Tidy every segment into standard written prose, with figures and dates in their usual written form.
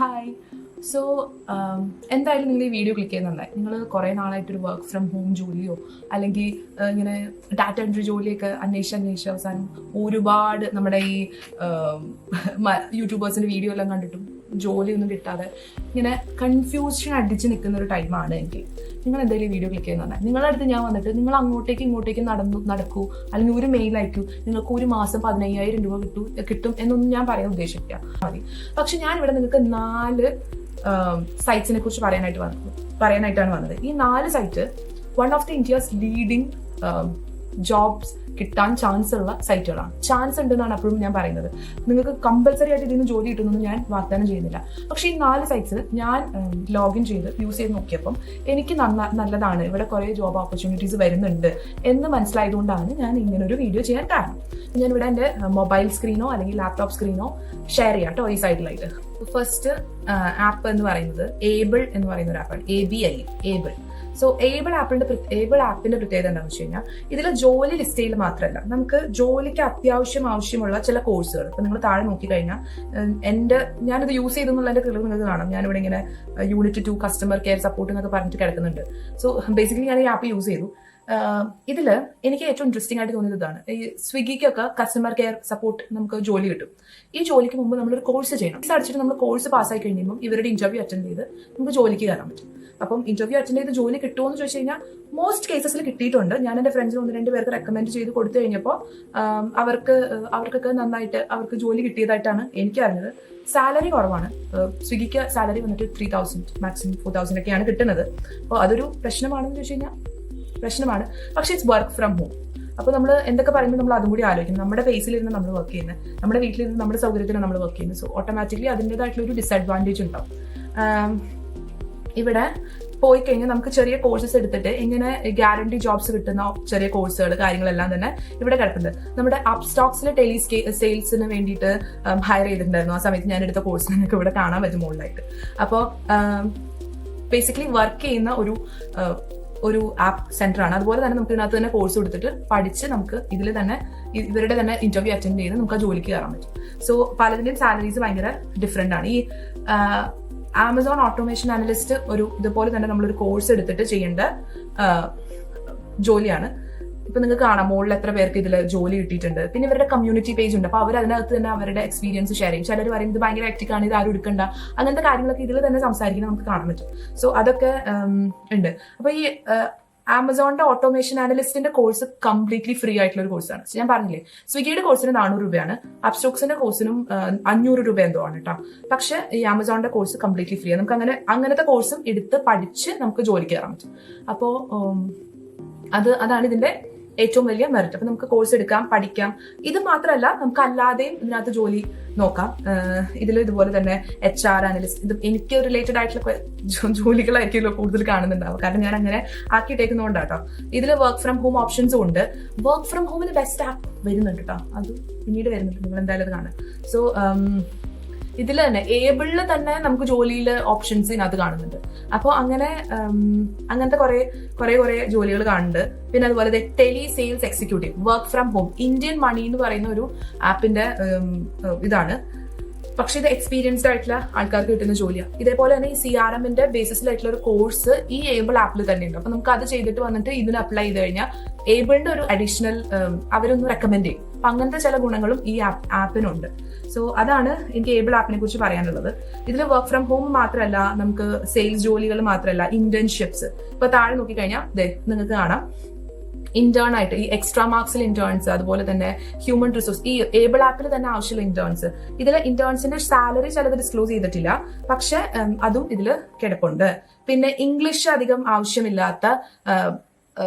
Hi. So എന്തായാലും നിങ്ങൾ ഈ വീഡിയോ ക്ലിക്ക് ചെയ്യുന്നുണ്ടായി. നിങ്ങൾ കുറേ നാളായിട്ടൊരു വർക്ക് ഫ്രം ഹോം ജോലിയോ അല്ലെങ്കിൽ ഇങ്ങനെ ഡാറ്റ എൻട്രി ജോലിയൊക്കെ അന്വേഷിച്ച് അവസാനം ഒരുപാട് നമ്മുടെ ഈ യൂട്യൂബേഴ്സിൻ്റെ വീഡിയോ എല്ലാം കണ്ടിട്ടും ജോലിയൊന്നും കിട്ടാതെ ഇങ്ങനെ കൺഫ്യൂഷൻ അടിച്ച് നിൽക്കുന്ന ഒരു ടൈമാണ് എനിക്ക്. നിങ്ങൾ എന്തെങ്കിലും വീഡിയോ ക്ലിക്ക് ചെയ്യുന്നുണ്ട്, നിങ്ങളുടെ അടുത്ത് ഞാൻ വന്നിട്ട് നിങ്ങൾ അങ്ങോട്ടേക്ക് ഇങ്ങോട്ടേക്ക് നടക്കൂ അല്ലെങ്കിൽ ഒരു മെയിൽ അയക്കൂ, നിങ്ങൾക്ക് ഒരു മാസം 15,000 രൂപ കിട്ടും എന്നൊന്നും ഞാൻ പറയാൻ ഉദ്ദേശിക്കുക മതി. പക്ഷെ ഞാൻ ഇവിടെ നിങ്ങൾക്ക് 4 സൈറ്റ്സിനെ കുറിച്ച് പറയാനായിട്ടാണ് വന്നത്. ഈ 4 site one of the India's leading jobs കിട്ടാൻ ചാൻസ് ഉള്ള സൈറ്റുകളാണ്. ചാൻസ് ഉണ്ടെന്നാണ് അപ്പോഴും ഞാൻ പറയുന്നത്. നിങ്ങൾക്ക് കമ്പൽസറി ആയിട്ട് ഇതിന് ജോലി കിട്ടുമെന്ന് ഞാൻ വാഗ്ദാനം ചെയ്യുന്നില്ല. പക്ഷേ ഈ 4 സൈറ്റ്സ് ഞാൻ ലോഗിൻ ചെയ്ത് യൂസ് ചെയ്ത് നോക്കിയപ്പം എനിക്ക് നല്ലതാണ്, ഇവിടെ കുറേ ജോബ് ഓപ്പർച്യൂണിറ്റീസ് വരുന്നുണ്ട് എന്ന് മനസ്സിലായതുകൊണ്ടാണ് ഞാൻ ഇങ്ങനൊരു വീഡിയോ ചെയ്യാൻ കാരണം. ഞാനിവിടെ എൻ്റെ മൊബൈൽ സ്ക്രീനോ അല്ലെങ്കിൽ ലാപ്ടോപ്പ് സ്ക്രീനോ ഷെയർ ചെയ്യാം കേട്ടോ ഈ സൈഡിലായിട്ട്. ഫസ്റ്റ് ആപ്പ് എന്ന് പറയുന്നത് ഏബിൾ എന്ന് പറയുന്ന ഒരു ആപ്പാണ്. ഏബിൾ. സോ ഏബിൾ ആപ്പിന്റെ പ്രത്യേകത എന്താണെന്ന് വെച്ച് കഴിഞ്ഞാൽ ഇതിൽ ജോലി ലിസ്റ്റ് ചെയ്യൽ മാത്രമല്ല, നമുക്ക് ജോലിക്ക് ആവശ്യമുള്ള ചില കോഴ്സുകൾ ഇപ്പൊ നിങ്ങൾ താഴെ നോക്കിക്കഴിഞ്ഞാൽ ഞാനിത് യൂസ് ചെയ്തെന്നുള്ളതിന്റെ തെളിവ് നിങ്ങൾക്ക് കാണാം. ഞാനിവിടെ ഇങ്ങനെ യൂണിറ്റ് 2 കസ്റ്റമർ കെയർ സപ്പോർട്ട് എന്നൊക്കെ പറഞ്ഞിട്ട് കിടക്കുന്നുണ്ട്. സോ ബേസിക്കലി ഞാൻ ഈ ആപ്പ് യൂസ് ചെയ്തു. ഇതിൽ എനിക്ക് ഏറ്റവും ഇൻട്രസ്റ്റിംഗ് ആയിട്ട് തോന്നിയത് ഇതാണ്. ഈ സ്വിഗ്ഗിക്കൊക്കെ കസ്റ്റമർ കെയർ സപ്പോർട്ട് നമുക്ക് ജോലി കിട്ടും. ഈ ജോലിക്ക് മുമ്പ് നമ്മളൊരു കോഴ്സ് ചെയ്യണം. ഫീസ് അടിച്ചിട്ട് നമ്മൾ കോഴ്സ് പാസ്സായി കഴിയുമ്പോൾ ഇവരുടെ ഇന്റർവ്യൂ അറ്റൻഡ് ചെയ്ത് നമുക്ക് ജോലിക്ക് കയറാൻ പറ്റും. അപ്പം ഇന്റർവ്യൂ അറ്റൻഡ് ചെയ്ത് ജോലി കിട്ടുമോ എന്ന് ചോദിച്ചു കഴിഞ്ഞാൽ മോസ്റ്റ് കേസസിൽ കിട്ടിയിട്ടുണ്ട്. ഞാൻ എൻ്റെ ഫ്രണ്ട്സിന് 1-2 പേർക്ക് റെക്കമെൻഡ് ചെയ്ത് കൊടുത്തു കഴിഞ്ഞപ്പോൾ അവർക്കൊക്കെ നന്നായിട്ട് അവർക്ക് ജോലി കിട്ടിയതായിട്ടാണ് എനിക്ക് അറിഞ്ഞത്. സാലറി കുറവാണ്. സ്വിഗ്ഗിക്ക് സാലറി വന്നിട്ട് 3,000 മാക്സിമം 4,000 ഒക്കെയാണ് കിട്ടുന്നത്. അപ്പോൾ അതൊരു പ്രശ്നമാണെന്ന് ചോദിച്ചു കഴിഞ്ഞാൽ പ്രശ്നമാണ്. പക്ഷെ ഇറ്റ്സ് വർക്ക് ഫ്രം ഹോം. അപ്പോൾ നമ്മൾ എന്തൊക്കെ പറയുമ്പോൾ നമ്മൾ അതും കൂടി ആലോചിക്കണം. നമ്മുടെ ഫേസിലിരുന്ന് നമ്മൾ വർക്ക് ചെയ്യുന്നത്, നമ്മുടെ വീട്ടിലിരുന്ന് നമ്മുടെ സൗകര്യത്തിന് നമ്മൾ വർക്ക് ചെയ്യുന്നത്. സോ ഓട്ടോമാറ്റിക്കലി അതിൻ്റെതായിട്ടുള്ള ഒരു ഡിസഡ്വാൻറ്റേജ് ഉണ്ടാവും. ഇവിടെ പോയി കഴിഞ്ഞാൽ നമുക്ക് ചെറിയ കോഴ്സസ് എടുത്തിട്ട് എങ്ങനെ ഗ്യാരണ്ടി ജോബ്സ് കിട്ടുന്ന ചെറിയ കോഴ്സുകൾ കാര്യങ്ങളെല്ലാം തന്നെ ഇവിടെ കിടപ്പുണ്ട്. നമ്മുടെ അപ്സ്റ്റോക്സിലെ ടെലി സെയിൽസിന് വേണ്ടിയിട്ട് ഹയർ ചെയ്തിട്ടുണ്ടായിരുന്നു. ആ സമയത്ത് ഞാൻ എടുത്ത കോഴ്സ് നിങ്ങൾക്ക് ഇവിടെ കാണാൻ പറ്റും മുകളിലായിട്ട്. അപ്പോൾ ബേസിക്കലി വർക്ക് ചെയ്യുന്ന ഒരു ആപ്പ് സെന്റർ ആണ്. അതുപോലെ തന്നെ നമുക്ക് ഇതിനകത്ത് തന്നെ കോഴ്സ് കൊടുത്തിട്ട് പഠിച്ച് നമുക്ക് ഇവരുടെ തന്നെ ഇന്റർവ്യൂ അറ്റൻഡ് ചെയ്ത് നമുക്ക് ആ ജോലിക്ക് കയറാൻ പറ്റും. സോ പലതിന്റെയും സാലറീസ് ഭയങ്കര ഡിഫറെന്റ് ആണ്. ഈ ആമസോൺ ഓട്ടോമേഷൻ അനലിസ്റ്റ് ഇതുപോലെ തന്നെ നമ്മളൊരു കോഴ്സ് എടുത്തിട്ട് ചെയ്യേണ്ട ജോലിയാണ്. ഇപ്പൊ നിങ്ങൾക്ക് കാണാം മുകളിൽ എത്ര പേർക്ക് ഇതിൽ ജോലി കിട്ടിയിട്ടുണ്ട്. പിന്നെ ഇവരുടെ കമ്മ്യൂണിറ്റി പേജ് ഉണ്ട്. അപ്പൊ അവർ അതിനകത്ത് തന്നെ അവരുടെ എക്സ്പീരിയൻസ് ഷെയർ ചെയ്യും. ചിലർ പറയും ഇത് ഭയങ്കര ഹെക്ടിക് ആണ്, ഇത് ആരും എടുക്കണ്ട, അങ്ങനത്തെ കാര്യങ്ങളൊക്കെ ഇതിൽ തന്നെ സംസാരിക്കുന്നത് നമുക്ക് കാണാൻ പറ്റും. സോ അതൊക്കെ ഉണ്ട്. അപ്പൊ ഈ ആമസോണിന്റെ ഓട്ടോമേഷൻ അനലിസ്റ്റിന്റെ കോഴ്സ് കംപ്ലീറ്റ്ലി ഫ്രീ ആയിട്ടുള്ള ഒരു കോഴ്സാണ്. ഞാൻ പറഞ്ഞില്ലേ, സ്വിഗ്ഗിയുടെ കോഴ്സിന് 400 രൂപയാണ്, അപ്സ്റ്റോക്സിന്റെ കോഴ്സിനും 500 രൂപ എന്തോ ആണ് കേട്ടോ. പക്ഷെ ഈ ആമസോണിന്റെ കോഴ്സ് കംപ്ലീറ്റ്ലി ഫ്രീ ആണ്. നമുക്ക് അങ്ങനത്തെ കോഴ്സും എടുത്ത് പഠിച്ച് നമുക്ക് ജോലിക്ക് കയറാൻ പറ്റും. അപ്പോ അതാണ് ഇതിന്റെ ഏറ്റവും വലിയ മെറിറ്റ്. അപ്പൊ നമുക്ക് കോഴ്സ് എടുക്കാം, പഠിക്കാം. ഇത് മാത്രമല്ല, നമുക്ക് അല്ലാതെയും ഇതിനകത്ത് ജോലി നോക്കാം. ഇതുപോലെ തന്നെ HR അനലിസ്റ്റ്, ഇത് എനിക്ക് റിലേറ്റഡ് ആയിട്ടുള്ള ജോലികളായിരിക്കുമല്ലോ കൂടുതൽ കാണുന്നുണ്ടാവും. കാരണം ഞാൻ അങ്ങനെ ആക്കിയിട്ടേക്കുന്നതുകൊണ്ടാട്ടോ. ഇതിൽ വർക്ക് ഫ്രം ഹോം ഓപ്ഷൻസും ഉണ്ട്. വർക്ക് ഫ്രം ഹോമിന് ബെസ്റ്റ് ആപ്പ് വരുന്നുണ്ട് കേട്ടോ. അത് പിന്നീട് വരുന്നുണ്ട്, നിങ്ങൾ എന്തായാലും അത് കാണാം. സോ ഇതിൽ തന്നെ ഏബിളിൽ തന്നെ നമുക്ക് ജോലിയിൽ ഓപ്ഷൻസ് ഇതിനകത്ത് കാണുന്നുണ്ട്. അപ്പോൾ അങ്ങനത്തെ കുറെ ജോലികൾ കാണുന്നുണ്ട്. പിന്നെ അതുപോലെ tele sales executive, work from home, Indian money എന്ന് പറയുന്ന ഒരു ആപ്പിന്റെ ഇതാണ്. പക്ഷെ ഇത് എക്സ്പീരിയൻസ്ഡ് ആയിട്ടുള്ള ആൾക്കാർക്ക് കിട്ടുന്ന ജോലിയാണ്. ഇതേപോലെ തന്നെ ഈ CRMന്റെ ബേസിസിലായിട്ടുള്ള ഒരു കോഴ്സ് ഈ ഏബിൾ ആപ്പിൽ തന്നെ ഉണ്ട്. അപ്പൊ നമുക്ക് അത് ചെയ്തിട്ട് വന്നിട്ട് ഇതിന് അപ്ലൈ ചെയ്ത് കഴിഞ്ഞാൽ ഏബിളിന്റെ ഒരു അഡീഷണൽ അവരൊന്ന് റെക്കമെൻഡ് ചെയ്യും. അപ്പൊ അങ്ങനത്തെ ചില ഗുണങ്ങളും ഈ ആപ്പിനുണ്ട്. സോ അതാണ് എനിക്ക് ഏബിൾ ആപ്പിനെ കുറിച്ച് പറയാനുള്ളത്. ഇതിൽ വർക്ക് ഫ്രം ഹോം മാത്രമല്ല, നമുക്ക് സെയിൽസ് ജോലികൾ മാത്രമല്ല, ഇന്റേൺഷിപ്സ്. ഇപ്പൊ താഴെ നോക്കിക്കഴിഞ്ഞാൽ നിങ്ങൾക്ക് കാണാം ഇന്റേൺ ആയിട്ട് ഈ എക്സ്ട്രാ മാർക്സിൽ ഇന്റേൺസ്, അതുപോലെ തന്നെ ഹ്യൂമൻ റിസോഴ്സ്, ഈ ഏബിൾ ആപ്പിൽ തന്നെ ആവശ്യമുള്ള ഇന്റേൺസ്. ഇതിൽ ഇന്റേൺസിന്റെ സാലറി ചിലത് ഡിസ്ക്ലോസ് ചെയ്തിട്ടില്ല, പക്ഷെ അതും ഇതിൽ കിടപ്പുണ്ട്. പിന്നെ ഇംഗ്ലീഷ് അധികം ആവശ്യമില്ലാത്ത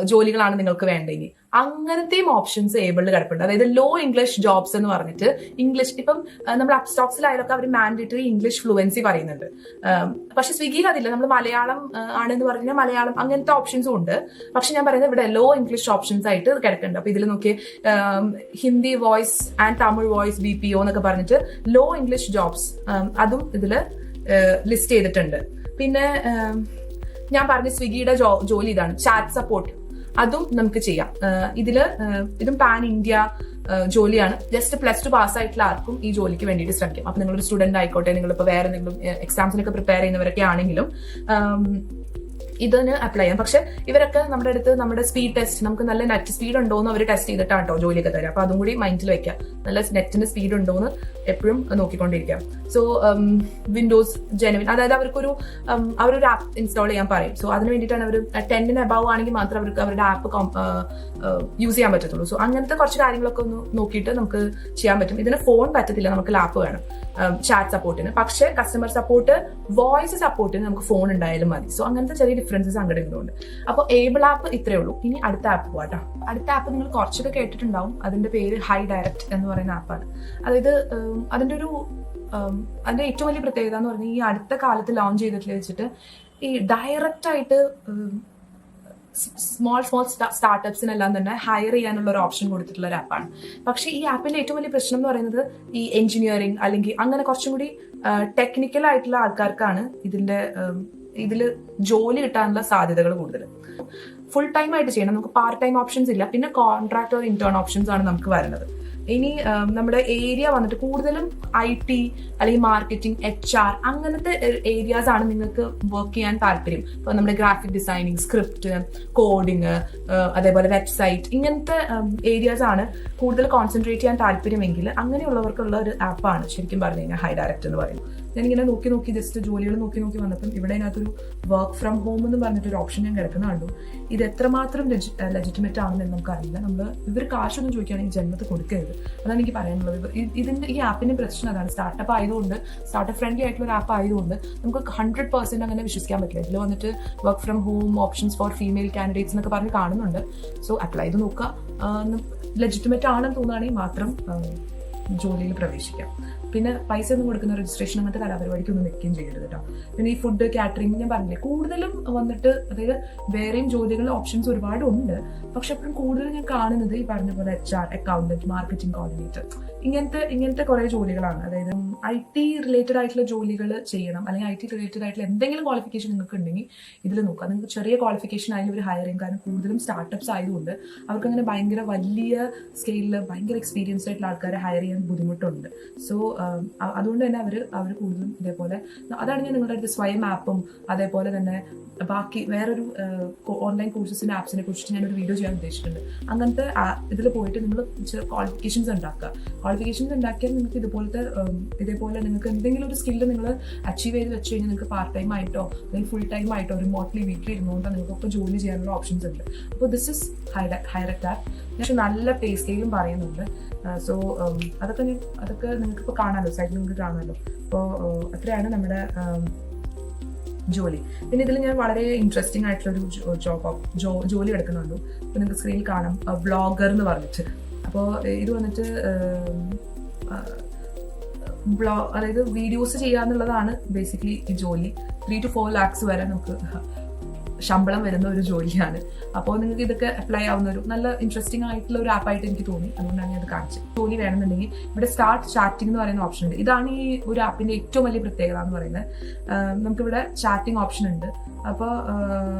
ജോലികളാണ് നിങ്ങൾക്ക് വേണ്ടെങ്കിൽ അങ്ങനത്തെയും ഓപ്ഷൻസ് ഏബിളിൽ കിടപ്പുണ്ട്. അതായത് ലോ ഇംഗ്ലീഷ് ജോബ്സ് എന്ന് പറഞ്ഞിട്ട് ഇംഗ്ലീഷ് ഇപ്പം നമ്മൾ അപ്സ്റ്റോക്സിലായാലൊക്കെ അവർ മാൻഡേറ്ററി ഇംഗ്ലീഷ് ഫ്ലുവൻസി പറയുന്നുണ്ട്. പക്ഷെ സ്വിഗ്ഗിയിൽ അതില്ല. നമ്മൾ മലയാളം ആണെന്ന് പറഞ്ഞാൽ മലയാളം അങ്ങനത്തെ ഓപ്ഷൻസും ഉണ്ട്. പക്ഷെ ഞാൻ പറയുന്നത് ഇവിടെ ലോ ഇംഗ്ലീഷ് ഓപ്ഷൻസ് ആയിട്ട് കിടക്കുന്നുണ്ട്. അപ്പൊ ഇതിൽ നോക്കി Hindi voice and Tamil voice BPO എന്നൊക്കെ പറഞ്ഞിട്ട് ലോ ഇംഗ്ലീഷ് ജോബ്സ് അതും ഇതിൽ ലിസ്റ്റ് ചെയ്തിട്ടുണ്ട്. പിന്നെ ഞാൻ പറഞ്ഞ സ്വിഗ്ഗിയുടെ ജോലി ഇതാണ്, ചാറ്റ് സപ്പോർട്ട്. അതും നമുക്ക് ചെയ്യാം. ഇതും പാൻ ഇന്ത്യ ജോലിയാണ്. ജസ്റ്റ് +2 പാസ്സായിട്ടുള്ള ആർക്കും ഈ ജോലിക്ക് വേണ്ടിയിട്ട് ശ്രമിക്കാം. അപ്പൊ നിങ്ങളൊരു സ്റ്റുഡന്റ് ആയിക്കോട്ടെ, നിങ്ങളിപ്പോൾ വേറെ എന്തെങ്കിലും എക്സാംസിനൊക്കെ പ്രിപ്പയർ ചെയ്യുന്നവരൊക്കെ ആണെങ്കിലും ഇതിന് അപ്ലൈ ചെയ്യാം. പക്ഷെ ഇവരൊക്കെ നമ്മുടെ അടുത്ത് നമ്മുടെ സ്പീഡ് ടെസ്റ്റ്, നമുക്ക് നല്ല നെറ്റ് സ്പീഡ് ഉണ്ടോ എന്ന് അവർ ടെസ്റ്റ് ചെയ്തിട്ടാണ് കേട്ടോ ജോലിയൊക്കെ തരാം. അപ്പൊ അതും കൂടി മൈൻഡിൽ വെക്കാം, നല്ല നെറ്റിന്റെ സ്പീഡ് ഉണ്ടോ എന്ന് എപ്പോഴും നോക്കിക്കൊണ്ടിരിക്കാം. സോ വിൻഡോസ് ജെനുവിൻ, അതായത് അവർക്കൊരു അവരൊരു ആപ്പ് ഇൻസ്റ്റാൾ ചെയ്യാൻ പറയും. സോ അതിന് വേണ്ടിയിട്ടാണ് അവർ 10 അബവ് ആണെങ്കിൽ മാത്രം അവർക്ക് അവരുടെ ആപ്പ് യൂസ് ചെയ്യാൻ പറ്റത്തുള്ളൂ. സോ അങ്ങനത്തെ കുറച്ച് കാര്യങ്ങളൊക്കെ ഒന്ന് നോക്കിയിട്ട് നമുക്ക് ചെയ്യാൻ പറ്റും. ഇതിന് ഫോൺ പറ്റത്തില്ല, നമുക്ക് ലാപ്പ് വേണം ചാറ്റ് സപ്പോർട്ടിന്. പക്ഷെ കസ്റ്റമർ സപ്പോർട്ട്, വോയിസ് സപ്പോർട്ടിന് നമുക്ക് ഫോൺ ഉണ്ടായാലും മതി. സോ അങ്ങനത്തെ ചെറിയ ഡിഫറൻസസ് അങ്ങോട്ട് ഇങ്ങോട്ടുണ്ട്. അപ്പോൾ ഏബിൾ ആപ്പ് ഇത്രയേ ഉള്ളൂ. ഇനി അടുത്ത ആപ്പ് പോകാട്ടോ. അടുത്ത ആപ്പ് നിങ്ങൾ കുറച്ചൊക്കെ കേട്ടിട്ടുണ്ടാവും. അതിന്റെ പേര് ഹൈ ഡയറക്റ്റ് എന്ന് പറയുന്ന ആപ്പാണ്. അതായത് അതിന്റെ ഏറ്റവും വലിയ പ്രത്യേകത എന്ന് പറഞ്ഞാൽ ഈ അടുത്ത കാലത്ത് ലോഞ്ച് ചെയ്തിട്ടുള്ള വെച്ചിട്ട് ഈ ഡയറക്റ്റ് ആയിട്ട് സ്മോൾ സ്റ്റാർട്ടപ്സിനെല്ലാം തന്നെ ഹയർ ചെയ്യാനുള്ള ഒരു ഓപ്ഷൻ കൊടുത്തിട്ടുള്ള ഒരു ആപ്പാണ്. പക്ഷേ ഈ ആപ്പിന്റെ ഏറ്റവും വലിയ പ്രശ്നം എന്ന് പറയുന്നത് ഈ എഞ്ചിനീയറിംഗ് അല്ലെങ്കിൽ അങ്ങനെ കുറച്ചും കൂടി ടെക്നിക്കൽ ആയിട്ടുള്ള ആൾക്കാർക്കാണ് ഇതിൽ ജോലി കിട്ടാനുള്ള സാധ്യതകൾ കൂടുതൽ. ഫുൾ ടൈം ആയിട്ട് ചെയ്യണം, നമുക്ക് പാർട്ട് ടൈം ഓപ്ഷൻസ് ഇല്ല. പിന്നെ കോൺട്രാക്ട് ഓർ ഇന്റേൺ ഓപ്ഷൻസ് ആണ് നമുക്ക് വരുന്നത്. ഇനി നമ്മുടെ ഏരിയ വന്നിട്ട് കൂടുതലും IT അല്ലെങ്കിൽ മാർക്കറ്റിംഗ്, HR അങ്ങനത്തെ ഏരിയാസ് ആണ് നിങ്ങൾക്ക് വർക്ക് ചെയ്യാൻ താല്പര്യം. ഇപ്പൊ നമ്മുടെ ഗ്രാഫിക് ഡിസൈനിങ്, സ്ക്രിപ്റ്റ്, കോഡിങ്, അതേപോലെ വെബ്സൈറ്റ്, ഇങ്ങനത്തെ ഏരിയാസ് ആണ് കൂടുതൽ കോൺസെൻട്രേറ്റ് ചെയ്യാൻ താല്പര്യമെങ്കിൽ അങ്ങനെയുള്ളവർക്കുള്ള ഒരു ആപ്പാണ് ശരിക്കും പറഞ്ഞു കഴിഞ്ഞാൽ ഹൈ ഡയറക്റ്റ് എന്ന് പറയുന്നത്. ഞാനിങ്ങനെ നോക്കി ജസ്റ്റ് ജോലികൾ നോക്കി വന്നപ്പം ഇവിടെ അതിനകത്തൊരു വർക്ക് ഫ്രം ഹോം എന്ന് പറഞ്ഞിട്ടൊരു ഓപ്ഷൻ ഞാൻ കിടക്കുന്ന കണ്ടു. ഇത് എത്രമാത്രം ലെജിറ്റിമേറ്റ് ആണെന്ന് നമുക്കറിയില്ല. ഇവർ കാശൊന്നും ചോദിക്കുകയാണെങ്കിൽ ജന്മത്ത് കൊടുക്കരുത്, അതാണ് എനിക്ക് പറയാനുള്ളത്. ഈ ആപ്പിന്റെ പ്രശ്നം അതാണ്. സ്റ്റാർട്ടപ്പ് ആയതുകൊണ്ട്, സ്റ്റാർട്ടപ്പ് ഫ്രണ്ട്ലി ആയിട്ടുള്ള ഒരു ആപ്പ് ആയതുകൊണ്ട് നമുക്ക് 100% അങ്ങനെ വിശ്വസിക്കാൻ പറ്റില്ല. ഇതിൽ വന്നിട്ട് work from home options four female candidates എന്നൊക്കെ പറഞ്ഞ് കാണുന്നുണ്ട്. സോ അപ്ലൈ ചെയ്ത് നോക്കുക. ലെജിറ്റിമേറ്റ് ആണെന്ന് തോന്നുകയാണെങ്കിൽ മാത്രം ജോലിയിൽ പ്രവേശിക്കാം. പിന്നെ പൈസ ഒന്നും കൊടുക്കുന്ന രജിസ്ട്രേഷൻ അങ്ങനത്തെ കലാപരിപാടിക്കൊന്നും വെക്കുകയും ചെയ്യരുത് കേട്ടോ. പിന്നെ ഈ ഫുഡ്, കാറ്ററിംഗ് ഞാൻ പറഞ്ഞില്ലേ, കൂടുതലും വന്നിട്ട് അതായത് വേറെയും ജോലികളുടെ ഓപ്ഷൻസ് ഒരുപാട് ഉണ്ട്. പക്ഷെ അപ്പോഴും കൂടുതൽ ഞാൻ കാണുന്നത് ഈ പറഞ്ഞ പോലെ HR, അക്കൗണ്ടന്റ്, മാർക്കറ്റിംഗ് കോർഡിനേറ്റർ, ഇങ്ങനത്തെ കുറെ ജോലികളാണ്. അതായത് IT റിലേറ്റഡ് ആയിട്ടുള്ള ജോലികൾ ചെയ്യണം, അല്ലെങ്കിൽ IT റിലേറ്റഡ് ആയിട്ടുള്ള എന്തെങ്കിലും ക്വാളിഫിക്കേഷൻ നിങ്ങൾക്ക് ഉണ്ടെങ്കിൽ ഇതിൽ നോക്കുക. നിങ്ങൾക്ക് ചെറിയ ക്വാളിഫിക്കേഷൻ ആയാലും ഒരു ഹയർ ചെയ്യും. കാരണം കൂടുതലും സ്റ്റാർട്ടപ്സ് ആയതുകൊണ്ട് അവർക്ക് അങ്ങനെ ഭയങ്കര വലിയ സ്കെയിലിൽ ഭയങ്കര എക്സ്പീരിയൻസ്ഡ് ആയിട്ടുള്ള ആൾക്കാരെ ഹയർ ചെയ്യാൻ ബുദ്ധിമുട്ടുണ്ട്. സോ അതുകൊണ്ട് തന്നെ അവർ കൂടുതലും ഇതേപോലെ, അതാണ് ഞാൻ നിങ്ങളുടെ അടുത്ത് സ്വയം ആപ്പും അതേപോലെ തന്നെ ബാക്കി വേറൊരു ഓൺലൈൻ കോഴ്സസിന്റെ ആപ്സിനെ കുറിച്ചിട്ട് ഞാനൊരു വീഡിയോ ചെയ്യാൻ ഉദ്ദേശിച്ചിട്ടുണ്ട്. അങ്ങനത്തെ ഇതിൽ പോയിട്ട് നിങ്ങൾ ക്വാളിഫിക്കേഷൻസ് ഉണ്ടാക്കുക. ക്വാളിഫിക്കേഷൻസ് ഉണ്ടാക്കിയാൽ നിങ്ങൾക്ക് ഇതേപോലെ നിങ്ങൾക്ക് എന്തെങ്കിലും ഒരു സ്കില്ല് നിങ്ങൾ അച്ചീവ് ചെയ്ത് വെച്ച് കഴിഞ്ഞാൽ നിങ്ങൾക്ക് പാർട്ട് ടൈം ആയിട്ടോ അല്ലെങ്കിൽ ഫുൾ ടൈം ആയിട്ടോ റിമോട്ട്ലി വീട്ടിൽ ഇരുന്നുകൊണ്ട് നിങ്ങൾക്കൊക്കെ ജോലി ചെയ്യാനുള്ള ഓപ്ഷൻസ് ഉണ്ട്. അപ്പോൾ ദിസ് ഇസ് ഹൈറക്റ്റ് ആപ്പ്. പക്ഷെ നല്ല പേ സ്കെയിലും പറയുന്നുണ്ട്. സോ അതൊക്കെ നിങ്ങൾക്ക് ഇപ്പോൾ കാണാമല്ലോ, സൈഡിൽ നിങ്ങൾക്ക് കാണാമല്ലോ. അപ്പോൾ അത്രയാണ് നമ്മുടെ ജോലി. പിന്നെ ഇതിൽ ഞാൻ വളരെ ഇൻട്രസ്റ്റിംഗ് ആയിട്ടുള്ളൊരു ജോലി എടുക്കുന്നുള്ളൂ. ഇപ്പോൾ നിങ്ങൾക്ക് സ്ക്രീനിൽ കാണാം, വ്ളോഗർ എന്ന് പറഞ്ഞിട്ട്. അപ്പോൾ ഇത് വന്നിട്ട് അതായത് വീഡിയോസ് ചെയ്യാന്നുള്ളതാണ് ബേസിക്കലി ഈ ജോലി. 3 to 4 lakhs വരെ നമുക്ക് ശമ്പളം വരുന്ന ഒരു ജോലിയാണ്. അപ്പോൾ നിങ്ങൾക്ക് ഇതൊക്കെ അപ്ലൈ ആവുന്ന ഒരു നല്ല ഇൻട്രസ്റ്റിംഗ് ആയിട്ടുള്ള ഒരു ആപ്പായിട്ട് എനിക്ക് തോന്നി. അതുകൊണ്ടാണ് ഞാൻ അത് കാണിച്ചത്. ജോലി വേണമെന്നുണ്ടെങ്കിൽ ഇവിടെ സ്റ്റാർട്ട് ചാറ്റിംഗ് എന്ന് പറയുന്ന ഓപ്ഷൻ ഉണ്ട്. ഇതാണ് ഈ ഒരു ആപ്പിന്റെ ഏറ്റവും വലിയ പ്രത്യേകത എന്ന് പറയുന്നത്. നമുക്കിവിടെ ചാറ്റിംഗ് ഓപ്ഷൻ ഉണ്ട്. അപ്പോൾ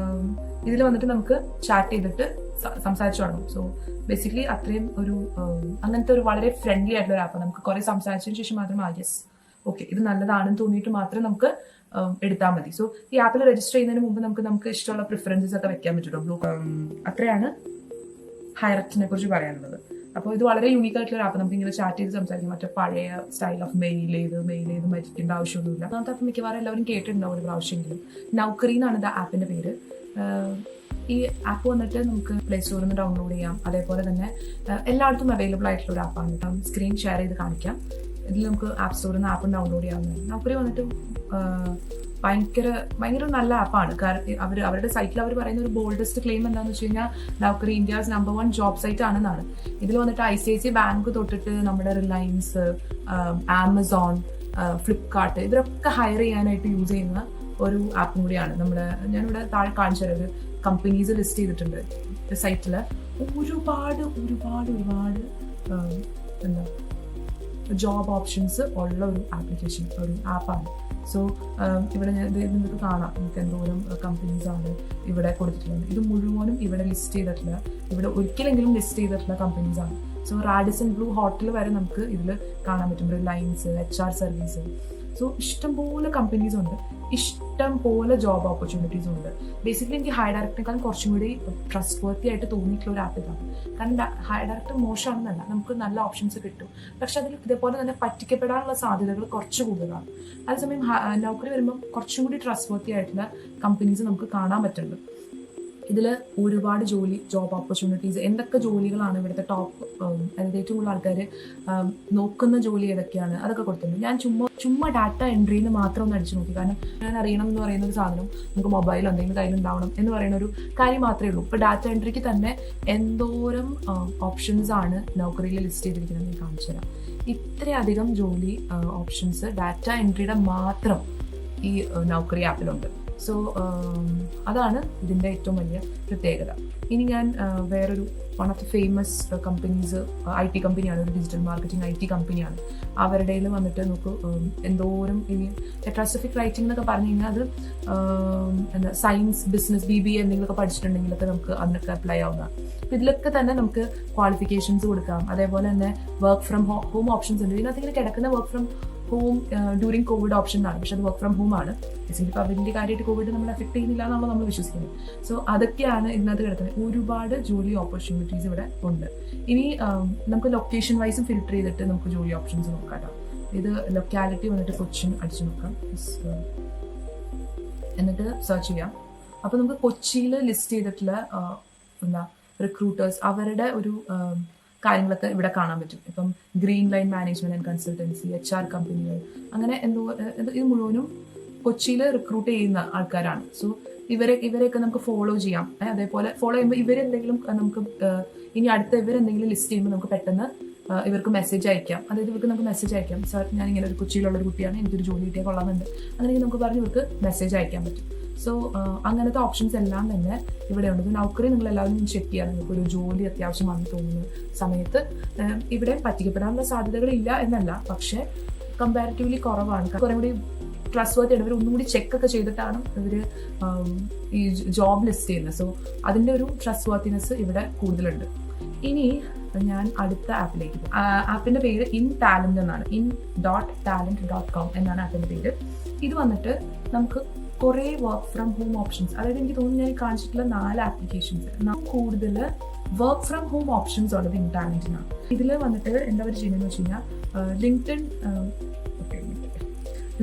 ഇതിൽ വന്നിട്ട് നമുക്ക് ചാറ്റ് ചെയ്തിട്ട് സംസാരിച്ചു തുടങ്ങും. സോ ബേസിക്കലി അത്രയും ഒരു അങ്ങനത്തെ ഒരു വളരെ ഫ്രണ്ട്ലി ആയിട്ടുള്ള ഒരു ആപ്പാണ്. നമുക്ക് കുറെ സംസാരിച്ചതിന് ശേഷം മാത്രം യെസ് ഓക്കെ ഇത് നല്ലതാണെന്ന് തോന്നിയിട്ട് മാത്രം നമുക്ക് എടുത്താൽ മതി. സോ ഈ ആപ്പിൽ രജിസ്റ്റർ ചെയ്യുന്നതിന് മുമ്പ് നമുക്ക് ഇഷ്ടമുള്ള പ്രിഫറൻസസ് ഒക്കെ വെക്കാൻ പറ്റുള്ളൂ. അത്രയാണ് ഹൈറക്റ്റിനെ കുറിച്ച് പറയാനുള്ളത്. അപ്പോൾ ഇത് വളരെ യൂണീക്ക് ആയിട്ടുള്ള ആപ്പ്. നമുക്ക് ഇങ്ങനെ ചാറ്റ് ചെയ്ത് സംസാരിക്കാം. മറ്റേ പഴയ സ്റ്റൈൽ ഓഫ് മെയിൽ ചെയ്ത് മരിക്കേണ്ട ആവശ്യമൊന്നുമില്ല. നമുക്ക് അപ്പം മിക്കവാറും എല്ലാവരും കേട്ടിട്ടുണ്ടാവും ഒരു പ്രാവശ്യമെങ്കിലും. നൗക്കറി എന്നാണ് ഇത് ആപ്പിന്റെ പേര്. ഈ ആപ്പ് വന്നിട്ട് നമുക്ക് പ്ലേ സ്റ്റോറിൽ നിന്ന് ഡൗൺലോഡ് ചെയ്യാം. അതേപോലെ തന്നെ എല്ലായിടത്തും അവൈലബിൾ ആയിട്ടുള്ള ഒരു ആപ്പാണ്. സ്ക്രീൻ ഷെയർ ചെയ്ത് കാണിക്കാം. ഇതിൽ നമുക്ക് ആപ്പ് സ്റ്റോറിൽ നിന്ന് ആപ്പ് ഡൗൺലോഡ് ചെയ്യാവുന്നതാണ്. നൗക്കറി വന്നിട്ട് ഭയങ്കര നല്ല ആപ്പാണ്. കാരണം അവരുടെ സൈറ്റിൽ അവർ പറയുന്ന ഒരു ബോൾഡസ്റ്റ് ക്ലെയിം എന്താണെന്ന് വെച്ച് കഴിഞ്ഞാൽ നൗക്കറി ഇന്ത്യസ് നമ്പർ 1 ജോബ് സൈറ്റ് ആണെന്നാണ്. ഇതിൽ വന്നിട്ട് ICICI ബാങ്ക് തൊട്ടിട്ട് നമ്മുടെ റിലയൻസ്, ആമസോൺ, ഫ്ലിപ്കാർട്ട് ഇവരൊക്കെ ഹയർ ചെയ്യാനായിട്ട് യൂസ് ചെയ്യുന്ന ഒരു ആപ്പും കൂടിയാണ്. ഞാനിവിടെ താഴെ കാണിച്ചു തരാം. ഒരു കമ്പനീസ് ലിസ്റ്റ് ചെയ്തിട്ടുണ്ട് സൈറ്റിൽ. ഒരുപാട് എന്താ ജോബ് ഓപ്ഷൻസ് ഉള്ള ഒരു ആപ്ലിക്കേഷൻ, ഒരു ആപ്പാണ്. സോ ഇവിടെ നിങ്ങൾക്ക് കാണാം നിങ്ങൾക്ക് എന്തോരം കമ്പനീസാണ് ഇവിടെ കൊടുത്തിട്ടുള്ളത്. ഇത് മുഴുവനും ഇവിടെ ലിസ്റ്റ് ചെയ്തിട്ടുള്ള, ഇവിടെ ഒരിക്കലെങ്കിലും ലിസ്റ്റ് ചെയ്തിട്ടുള്ള കമ്പനീസാണ്. സോ റാഡിസൺ ബ്ലൂ ഹോട്ടൽ വരെ നമുക്ക് ഇതിൽ കാണാൻ പറ്റും. Reliance, HR service. സോ ഇഷ്ടംപോലെ കമ്പനീസ് ഉണ്ട്, ഇഷ്ടം പോലെ ജോബ് ഓപ്പർച്യൂണിറ്റീസും ഉണ്ട്. ബേസിക്കലി എനിക്ക് ഹൈ ഡയറക്റ്റിനേക്കാളും കുറച്ചും കൂടി ട്രസ്റ്റ് വർത്തി ആയിട്ട് തോന്നിയിട്ടുള്ള ഒരു ആപ്പ് ഇതാണ്. കാരണം ഹൈ ഡയറക്റ്റ് മോശമാണെന്നല്ല, നമുക്ക് നല്ല ഓപ്ഷൻസ് കിട്ടും, പക്ഷെ അതിൽ ഇതേപോലെ തന്നെ പറ്റിക്കപ്പെടാനുള്ള സാധ്യതകൾ കുറച്ച് കൂടുതലാണ്. അതേസമയം നൗക്കറി വരുമ്പോൾ കുറച്ചും കൂടി ട്രസ്റ്റ് വർത്തി ആയിട്ടുള്ള കമ്പനീസ് നമുക്ക് കാണാൻ പറ്റുന്നുണ്ട്. ഇതിൽ ഒരുപാട് ജോബ് ഓപ്പർച്യൂണിറ്റീസ്, എന്തൊക്കെ ജോലികളാണ് ഇവിടുത്തെ ടോപ്പ്, അതായത് ഏറ്റവും കൂടുതൽ ആൾക്കാർ നോക്കുന്ന ജോലി ഏതൊക്കെയാണ് അതൊക്കെ കൊടുത്തിട്ടുണ്ട്. ഞാൻ ചുമ്മാ ഡാറ്റ എൻട്രിന്ന് മാത്രം ഒന്ന് അടിച്ചു നോക്കി. കാരണം ഞാൻ അറിയണം എന്ന് പറയുന്ന ഒരു സാധനം നമുക്ക് മൊബൈൽ എന്തെങ്കിലും കയ്യിലുണ്ടാവണം എന്ന് പറയുന്ന ഒരു കാര്യം മാത്രമേ ഉള്ളൂ. ഇപ്പോൾ ഡാറ്റ എൻട്രിക്ക് തന്നെ എന്തോരം ഓപ്ഷൻസ് ആണ് നൗക്കറിയിൽ ലിസ്റ്റ് ചെയ്തിരിക്കുന്നത് ഞാൻ കാണിച്ചു തരാം. ഇത്രയധികം ജോലി ഓപ്ഷൻസ് ഡാറ്റ എൻട്രിയുടെ മാത്രം ഈ നൗക്കറി ആപ്പിലുണ്ട്. സോ അതാണ് ഇതിൻ്റെ ഏറ്റവും വലിയ പ്രത്യേകത. ഇനി ഞാൻ വേറൊരു one of the famous companies, IT കമ്പനിയാണ്, ഒരു ഡിജിറ്റൽ മാർക്കറ്റിംഗ് IT കമ്പനിയാണ്. അവരുടെ വന്നിട്ട് നമുക്ക് എന്തോരം ഈ ടെട്രാസ്റ്റിക് റൈറ്റിംഗ് എന്നൊക്കെ പറഞ്ഞു കഴിഞ്ഞാൽ അത് എന്താ സയൻസ്, ബിസിനസ്, BBA എന്തെങ്കിലുമൊക്കെ പഠിച്ചിട്ടുണ്ടെങ്കിലൊക്കെ നമുക്ക് അതിനൊക്കെ അപ്ലൈ ആവുന്നതാണ്. അപ്പോൾ ഇതിലൊക്കെ തന്നെ നമുക്ക് ക്വാളിഫിക്കേഷൻസ് കൊടുക്കാം. അതേപോലെ തന്നെ വർക്ക് ഫ്രം ഹോം ഓപ്ഷൻസ് ഉണ്ട്. ഇതിനകത്ത് ഇങ്ങനെ കിടക്കുന്ന work from home during Covid option ആണ്, പക്ഷെ അത് വർക്ക് ഫ്രം ഹോം ആണ്. ഇപ്പോൾ വലിയ കാര്യമായിട്ട് കോവിഡ് നമ്മൾ എഫക്ട് ചെയ്യുന്നില്ല എന്നാണ് നമ്മൾ വിശ്വസിക്കുന്നത്. സോ അതൊക്കെയാണ് ഇതിനകത്ത് കിടക്കുന്നത്. ഒരുപാട് ജോലി ഓപ്പർച്യൂണിറ്റീസ് ഇവിടെ ഉണ്ട്. ഇനി നമുക്ക് ലൊക്കേഷൻ വൈസും ഫിൽട്ടർ ചെയ്തിട്ട് നമുക്ക് ജോലി ഓപ്ഷൻസ് നോക്കാം. ഇത് ലൊക്കാലിറ്റി വന്നിട്ട് കൊച്ചിൻ അടിച്ചു നോക്കാം, എന്നിട്ട് സെർച്ച് ചെയ്യാം. അപ്പോൾ നമുക്ക് കൊച്ചിയിൽ ലിസ്റ്റ് ചെയ്തിട്ടുള്ള എന്താ റിക്രൂട്ടേഴ്സ്, അവരുടെ ഒരു കാര്യങ്ങളൊക്കെ ഇവിടെ കാണാൻ പറ്റും. ഇപ്പം green line management and consultancy, HR കമ്പനികൾ, അങ്ങനെ ഇത് മുഴുവനും കൊച്ചിയിൽ റിക്രൂട്ട് ചെയ്യുന്ന ആൾക്കാരാണ്. സോ ഇവരെയൊക്കെ നമുക്ക് ഫോളോ ചെയ്യാം. അതേപോലെ ഫോളോ ചെയ്യുമ്പോൾ ഇവരെന്തെങ്കിലും നമുക്ക് ഇനി അടുത്ത ഇവരെന്തെങ്കിലും ലിസ്റ്റ് ചെയ്യുമ്പോൾ നമുക്ക് പെട്ടെന്ന് ഇവർക്ക് മെസ്സേജ് അയക്കാം. അതായത് ഇവർക്ക് നമുക്ക് മെസ്സേജ് അയക്കാം, സാർ ഞാൻ ഇങ്ങനെ ഒരു കൊച്ചിയിലുള്ള ഒരു കുട്ടിയാണ്, എനിക്കൊരു ജോലി കിട്ടിയാൽ കൊള്ളാമെന്നുണ്ട്, അങ്ങനെ നമുക്ക് പറഞ്ഞ് ഇവർക്ക് മെസ്സേജ് അയക്കാൻ പറ്റും. സോ അങ്ങനത്തെ ഓപ്ഷൻസ് എല്ലാം തന്നെ ഇവിടെ ഉണ്ട്. നൗക്കറി നിങ്ങൾ എല്ലാവരും ചെക്ക് ചെയ്യാൻ, നിങ്ങൾക്ക് ഒരു ജോലി അത്യാവശ്യമാണെന്ന് തോന്നുന്ന സമയത്ത് ഇവിടെ പറ്റിക്കപ്പെടാനുള്ള സാധ്യതകളില്ല എന്നല്ല, പക്ഷേ കമ്പാരിറ്റീവ്ലി കുറവാണ്. കുറേ കൂടി ട്രസ്റ്റ് വർത്തി ആണ്. ഇവർ ഒന്നും കൂടി ചെക്കൊക്കെ ചെയ്തിട്ടാണ് ഇവർ ഈ ജോബ് ലിസ്റ്റ് ചെയ്യുന്നത്. സോ അതിൻ്റെ ഒരു ട്രസ്റ്റ് വർത്തിനെസ് ഇവിടെ കൂടുതലുണ്ട്. ഇനി ഞാൻ അടുത്ത ആപ്പിലേക്ക് പോകും. ആപ്പിൻ്റെ പേര് InTalent എന്നാണ്, in.talent.com എന്നാണ് ആപ്പിൻ്റെ പേര്. ഇത് വന്നിട്ട് നമുക്ക് കുറേ വർക്ക് ഫ്രം ഹോം ഓപ്ഷൻസ്, അതായത് എനിക്ക് തോന്നുന്നു ഞാൻ കാണിച്ചിട്ടുള്ള 4 ആപ്ലിക്കേഷൻസ് കൂടുതൽ വർക്ക് ഫ്രം ഹോം ഓപ്ഷൻസ് ഉള്ളത് InTalentനാണ്. ഇതിൽ വന്നിട്ട് എന്താ അവർ ചെയ്യുന്നതെന്ന് വെച്ച് കഴിഞ്ഞാൽ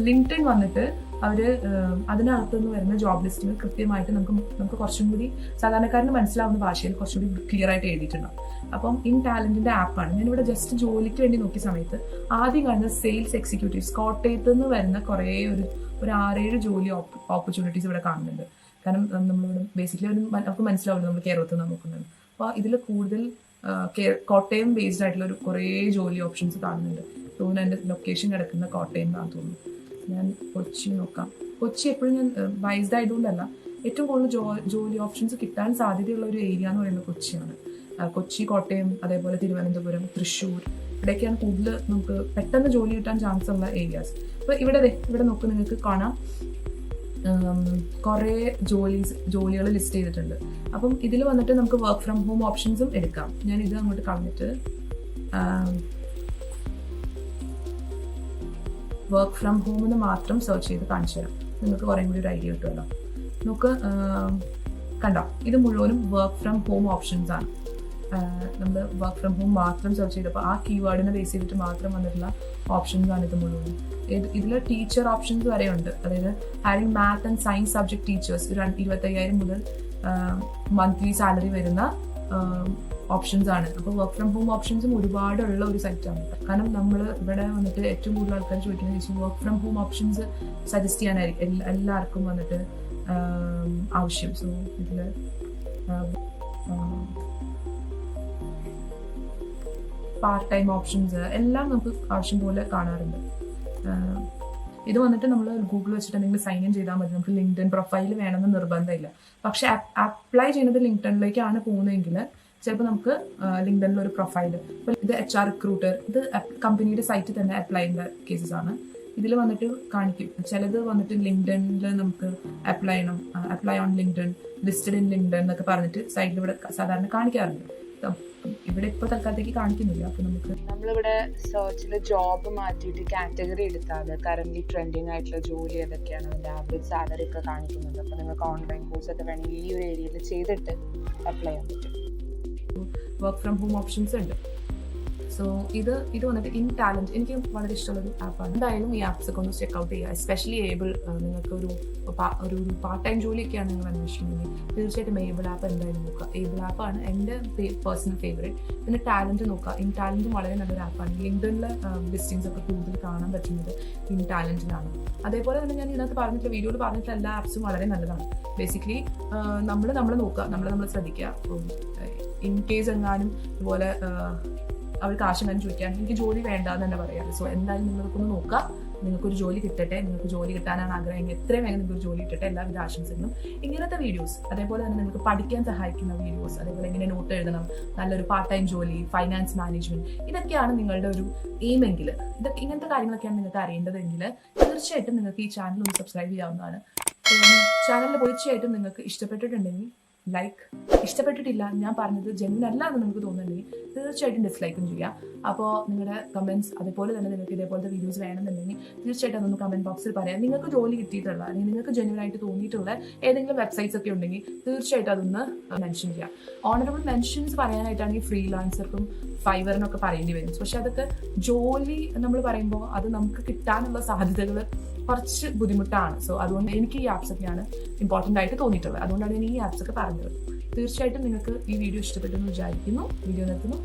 ലിങ്ക്ഡ്ഇൻ വന്നിട്ട് അവർ അതിനകത്തുനിന്ന് വരുന്ന ജോബ് ലിസ്റ്റുകൾ കൃത്യമായിട്ട് നമുക്ക് കുറച്ചും കൂടി സാധാരണക്കാരന് മനസ്സിലാവുന്ന ഭാഷയിൽ കുറച്ചും കൂടി ക്ലിയർ ആയിട്ട് എഴുതിയിട്ടുണ്ടാവും. അപ്പം InTalentന്റെ ആപ്പാണ്. ഞാനിവിടെ ജസ്റ്റ് ജോലിക്ക് വേണ്ടി നോക്കിയ സമയത്ത് ആദ്യം കാണുന്ന സെയിൽസ് എക്സിക്യൂട്ടീവ്സ്, കോട്ടയത്ത് നിന്ന് വരുന്ന കുറേ ഒരു 6-7 ജോലി ഓപ്പർച്യൂണിറ്റീസ് ഇവിടെ കാണുന്നുണ്ട്. കാരണം നമ്മളിവിടെ ബേസിക്കലി നമുക്ക് മനസ്സിലാവില്ല നമ്മൾ കേരളത്തിൽ നിന്ന് നോക്കുന്നത്. അപ്പോൾ ഇതിൽ കൂടുതൽ കോട്ടയം ബേസ്ഡ് ആയിട്ടുള്ള കുറേ ജോലി ഓപ്ഷൻസ് കാണുന്നുണ്ട്. തോന്നുന്നു എൻ്റെ ലൊക്കേഷൻ കിടക്കുന്ന കോട്ടയം എന്നാണ് തോന്നുന്നു. ഞാൻ കൊച്ചി നോക്കാം. കൊച്ചി എപ്പോഴും ഞാൻ ബൈസ്ഡ് ആയതുകൊണ്ടല്ല, ഏറ്റവും കൂടുതൽ ജോലി ഓപ്ഷൻസ് കിട്ടാൻ സാധ്യതയുള്ള ഒരു ഏരിയ എന്ന് പറയുന്നത് കൊച്ചിയാണ്. കൊച്ചി, കോട്ടയം, അതേപോലെ തിരുവനന്തപുരം, തൃശ്ശൂർ, ഇവിടെയൊക്കെയാണ് കൂടുതൽ നമുക്ക് പെട്ടെന്ന് ജോലി കിട്ടാൻ ചാൻസ് ഉള്ള ഏരിയാസ്. അപ്പോൾ ഇവിടെ നോക്ക്, നിങ്ങൾക്ക് കാണാം കുറേ ജോലികൾ ലിസ്റ്റ് ചെയ്തിട്ടുണ്ട്. അപ്പം ഇതിൽ വന്നിട്ട് നമുക്ക് വർക്ക് ഫ്രം ഹോം ഓപ്ഷൻസും എടുക്കാം. ഞാൻ ഇത് അങ്ങോട്ട് കളഞ്ഞിട്ട് വർക്ക് ഫ്രം ഹോം എന്ന് മാത്രം സെർച്ച് ചെയ്ത് കാണിച്ചു തരാം. നിങ്ങൾക്ക് കുറേ കൂടി ഒരു ഐഡിയ കിട്ടുമല്ലോ. നമുക്ക് കണ്ടോ, ഇത് മുഴുവനും വർക്ക് ഫ്രം ഹോം ഓപ്ഷൻസ് ആണ്. നമ്മൾ വർക്ക് ഫ്രം ഹോം മാത്രം സെർച്ച് ചെയ്തപ്പോൾ ആ കീവേഡിനെ ബേസ് ചെയ്തിട്ട് മാത്രം വന്നിട്ടുള്ള ഓപ്ഷൻസ് ആണ് ഇത് മുഴുവൻ. ഇതിൽ ടീച്ചർ ഓപ്ഷൻസ് വരെ ഉണ്ട്. അതായത് having math and science subject teachers 25,000 മുതൽ മന്ത്ലി സാലറി വരുന്ന ഓപ്ഷൻസ് ആണ്. അപ്പോൾ വർക്ക് ഫ്രം ഹോം ഓപ്ഷൻസും ഒരുപാടുള്ള ഒരു സൈറ്റാണ്. കാരണം നമ്മൾ ഇവിടെ വന്നിട്ട് ഏറ്റവും കൂടുതൽ ആൾക്കാർ ചോദിക്കുന്നത് work from home options suggest ചെയ്യാനായിരിക്കും എല്ലാവർക്കും വന്നിട്ട് ആവശ്യം. സോ ഇതിൽ പാർട്ട് ടൈം ഓപ്ഷൻസ് എല്ലാം നമുക്ക് ആവശ്യം പോലെ കാണാറുണ്ട്. ഇത് വന്നിട്ട് നമ്മൾ ഗൂഗിൾ വെച്ചിട്ട് എന്തെങ്കിലും സൈൻ ഇൻ ചെയ്താൽ മതി. നമുക്ക് ലിങ്ക്ഡ്ഇൻ പ്രൊഫൈൽ വേണമെന്ന് നിർബന്ധമില്ല. പക്ഷെ അപ്ലൈ ചെയ്യുന്നത് ലിങ്ക്ഡ്ഇനിലേക്കാണ് പോകുന്നതെങ്കിൽ ചിലപ്പോൾ നമുക്ക് ലിങ്ക്ഡ്ഇനിൽ ഒരു പ്രൊഫൈൽ, ഇപ്പോൾ ഇത് HR റിക്രൂട്ടർ, ഇത് കമ്പനിയുടെ സൈറ്റിൽ തന്നെ അപ്ലൈ ചെയ്യുന്ന കേസസ് ആണ്. ഇതിൽ വന്നിട്ട് കാണിക്കും. ചിലത് വന്നിട്ട് ലിങ്ക്ഡ്ഇനിൽ നമുക്ക് apply on LinkedIn, listed in LinkedIn എന്നൊക്കെ പറഞ്ഞിട്ട് സൈറ്റിൽ ഇവിടെ സാധാരണ കാണിക്കാറുണ്ട്. ഇവിടെ ഇപ്പോൾ തൽക്കാലത്തേക്ക് കാണിക്കുന്നില്ല. അപ്പോൾ നമ്മളിവിടെ സെർച്ചിൽ ജോബ് മാറ്റിയിട്ട് കാറ്റഗറി എടുത്താൽ കറന്റ് ട്രെൻഡിങ് ആയിട്ടുള്ള ജോലി ഏതൊക്കെയാണ്, അതിൻ്റെ ആവറേജ് സാലറി ഒക്കെ കാണിക്കുന്നുണ്ട്. അപ്പോൾ നിങ്ങൾക്ക് ഓൺലൈൻ കോഴ്സ് ഒക്കെ വേണമെങ്കിൽ ഈ ഒരു ഏരിയയിൽ ചെയ്തിട്ട് അപ്ലൈ ചെയ്യാൻ പറ്റും. വർക്ക് ഫ്രം ഹോം ഓപ്ഷൻസ് ഉണ്ട്. സോ ഇത് വന്നിട്ട് ഇൻ ടാലൻറ്റ് എനിക്ക് വളരെ ഇഷ്ടമുള്ളൊരു ആപ്പാണ്. എന്തായാലും ഈ ആപ്സ് ഒക്കെ ഒന്ന് ചെക്കൗട്ട് ചെയ്യുക. എസ്പെഷ്യലി നിങ്ങൾക്ക് ഒരു പാർട്ട് ടൈം ജോലിയൊക്കെയാണ് നിങ്ങൾ അന്വേഷിക്കുന്നത്, തീർച്ചയായിട്ടും ഏബിൾ ആപ്പ് എന്തായാലും നോക്കുക. ഏബിൾ ആപ്പാണ് എൻ്റെ പേഴ്സണൽ ഫേവറേറ്റ്. പിന്നെ ടാലൻറ്റ് നോക്കുക. ഇൻ ടാലൻറ്റും വളരെ നല്ലൊരു ആപ്പാണ്. ലിങ്ക്ഡിനിലെ ലിസ്റ്റിങ്സ് ഒക്കെ കൂടുതൽ കാണാൻ പറ്റുന്നത് ഇൻ ടാലൻറ്റിനാണ്. അതേപോലെ തന്നെ ഞാൻ ഇതിനകത്ത് പറഞ്ഞിട്ടുള്ള വീഡിയോയിൽ പറഞ്ഞിട്ടുള്ള എല്ലാ ആപ്സും വളരെ നല്ലതാണ്. ബേസിക്കലി നമ്മൾ നോക്കുക, നമ്മൾ ശ്രദ്ധിക്കുക. ഇൻ കേസ് എങ്ങാനും ഇതുപോലെ അവർ കാശെങ്ങാനും ചോദിക്കാൻ എനിക്ക് ജോലി വേണ്ട എന്ന് തന്നെ പറയാറ്. സോ എന്തായാലും നിങ്ങൾക്കൊന്ന് നോക്കുക, നിങ്ങൾക്കൊരു ജോലി കിട്ടട്ടെ. നിങ്ങൾക്ക് ജോലി കിട്ടാനാണ് ആഗ്രഹം, എത്രയും വേഗം നിങ്ങൾക്കൊരു ജോലി കിട്ടട്ടെ. എല്ലാവിധ ആശംസകളും. ഇങ്ങനത്തെ വീഡിയോസ്, അതേപോലെ തന്നെ നിങ്ങൾക്ക് പഠിക്കാൻ സഹായിക്കുന്ന വീഡിയോസ്, അതേപോലെ എങ്ങനെ നോട്ട് എഴുതണം, നല്ലൊരു പാർട്ട് ടൈം ജോലി, ഫൈനാൻസ് മാനേജ്മെന്റ്, ഇതൊക്കെയാണ് നിങ്ങളുടെ ഒരു എയിമെങ്കിൽ, ഇങ്ങനത്തെ കാര്യങ്ങളൊക്കെയാണ് നിങ്ങൾക്ക് അറിയേണ്ടതെങ്കിൽ തീർച്ചയായിട്ടും നിങ്ങൾക്ക് ഈ ചാനൽ ഒന്ന് സബ്സ്ക്രൈബ് ചെയ്യാവുന്നതാണ്. ചാനലിൽ തീർച്ചയായിട്ടും നിങ്ങൾക്ക് ഇഷ്ടപ്പെട്ടിട്ടുണ്ടെങ്കിൽ ലൈക്ക്, ഇഷ്ടപ്പെട്ടിട്ടില്ല ഞാൻ പറഞ്ഞത് ജെന്യൂൻ അല്ല എന്ന് നിങ്ങൾക്ക് തോന്നുന്നുണ്ടെങ്കിൽ തീർച്ചയായിട്ടും ഡിസ്ലൈക്കും ചെയ്യാം. അപ്പോൾ നിങ്ങളുടെ കമൻറ്റ്സ്, അതേപോലെ തന്നെ നിങ്ങൾക്ക് ഇതേപോലത്തെ വീഡിയോസ് വേണമെന്നുണ്ടെങ്കിൽ തീർച്ചയായിട്ടും അതൊന്ന് കമൻറ്റ് ബോക്സിൽ പറയാം. നിങ്ങൾക്ക് ജോലി കിട്ടിയിട്ടുള്ള അല്ലെങ്കിൽ നിങ്ങൾക്ക് ജെന്യൂൻ ആയിട്ട് തോന്നിയിട്ടുള്ള ഏതെങ്കിലും വെബ്സൈറ്റ്സ് ഒക്കെ ഉണ്ടെങ്കിൽ തീർച്ചയായിട്ടും അതൊന്ന് മെൻഷൻ ചെയ്യാം. ഓണറബിൾ മെൻഷൻസ് പറയാനായിട്ടാണെങ്കിൽ ഫ്രീലാൻസർക്കും ഫൈവറിനൊക്കെ പറയേണ്ടി വരും. പക്ഷെ അതൊക്കെ ജോലി നമ്മൾ പറയുമ്പോൾ അത് നമുക്ക് കിട്ടാനുള്ള സാധ്യതകൾ കുറച്ച് ബുദ്ധിമുട്ടാണ്. സോ അതുകൊണ്ട് എനിക്ക് ഈ ആപ്സ് ഒക്കെയാണ് ഇമ്പോർട്ടൻ്റ് ആയിട്ട് തോന്നിയിട്ടുള്ളത്. അതുകൊണ്ടാണ് ഞാൻ ഈ ആപ്സ് ഒക്കെ പറഞ്ഞത്. തീർച്ചയായിട്ടും നിങ്ങൾക്ക് ഈ വീഡിയോ ഇഷ്ടപ്പെട്ടെന്ന് വിചാരിക്കുന്നു. വീഡിയോ നിർത്തുന്നു.